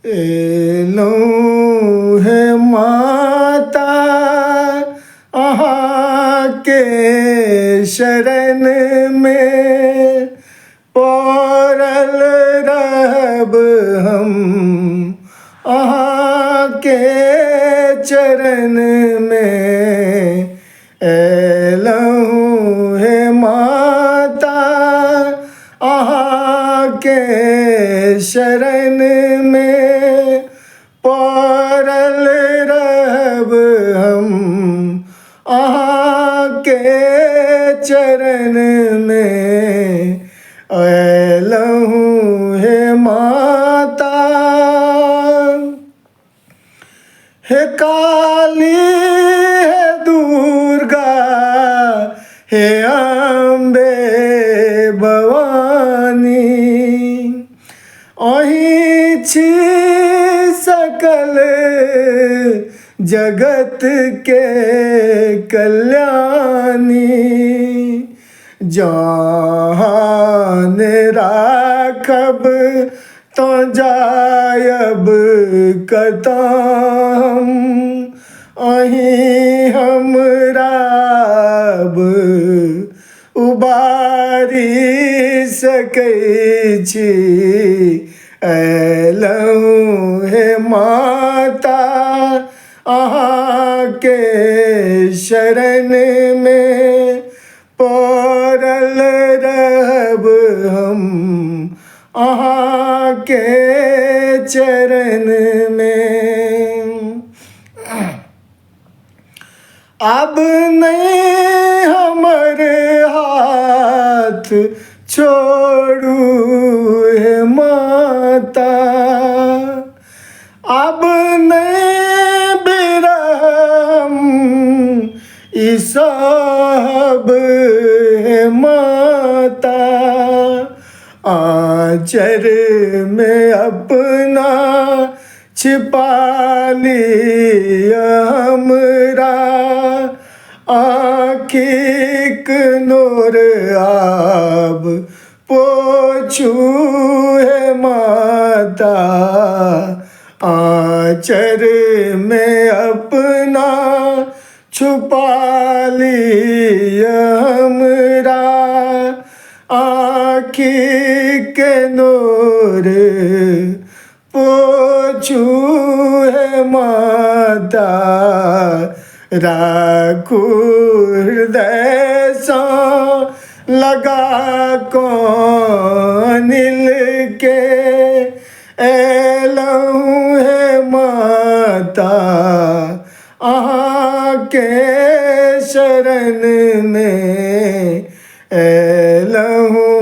एलूं है माता अहाँ के शरण में, पड़ल रहब हम अहाँ के चरण में। एलूं है माता अहाँ के शरण में, पड़ल रहब हम अहाँ के चरण में। एलूं है माता। हे काली हे दुर्गा हे अम्बे भवानी, अहीं छी सकल जगत के कल्याणी। जान राखब तो जायब कतम, अहीं हमराब उबारी सकै छी। एलूं है माता अहाँ के शरण में, पड़ल रहब हम अहाँ के चरण में। अब नहीं हमर हाथ छोड़ू हे माता, अब नहीं बिरहम ई सब हे माता। आँचर में अपना छिपा लिया हमरा, आँखिक नोर आब पोछू हे माता। आँचर में अपना छुपा लिया हमरा, आँखिक नोर पोछू हे माता। राखू हृदय सा लगा को अनिल के, एलूं है माता अहाँ के शरण में। एलूं